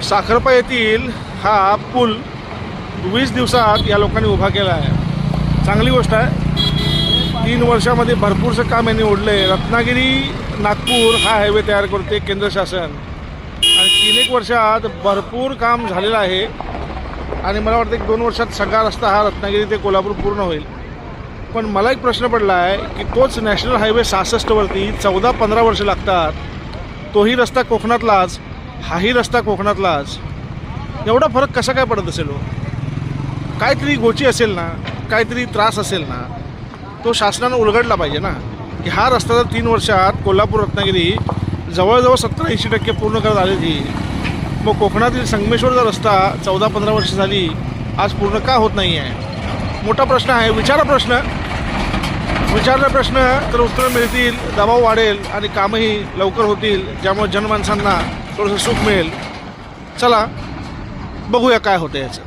साखरपा येथील हा पूल 20 दिवसात या लोकांनी उभा केला आहे. चांगली गोष्ट आहे. 3 वर्षामध्ये भरपूरसं काम यांनी ओढले. रत्नागिरी नागपूर हा हायवे तयार करते केंद्र शासन आणि 3-1 वर्षात भरपूर काम झालेलं आहे आणि मला वाटतं की 2 वर्षात सगळा रस्ता हा रत्नागिरी ते कोल्हापूर पूर्ण होईल. पण मला एक प्रश्न पडला आहे की तोच नॅशनल हायवे 66 वरती 14-15 वर्ष लागतात. तोही रस्ता कोकणातलाच, हाही रस्ता कोकणातलाच. एवढा फरक कसा काय पडत असेल हो? काहीतरी गोची असेल ना, काहीतरी त्रास असेल ना, तो शासनानं उलगडला पाहिजे ना की हा रस्ता जर 3 वर्षात कोल्हापूर रत्नागिरी जवळजवळ 70-80% पूर्ण करत आली ती, मग कोकणातील संगमेश्वरचा रस्ता 14-15 वर्ष झाली आज पूर्ण का होत नाही आहे? मोठा प्रश्न आहे. विचारला प्रश्न तर उत्तरं मिळतील, दबाव वाढेल आणि कामही लवकर होतील, ज्यामुळे जनमानसांना थोडंसं सुख मिळेल. चला बघूया काय होतं याचं.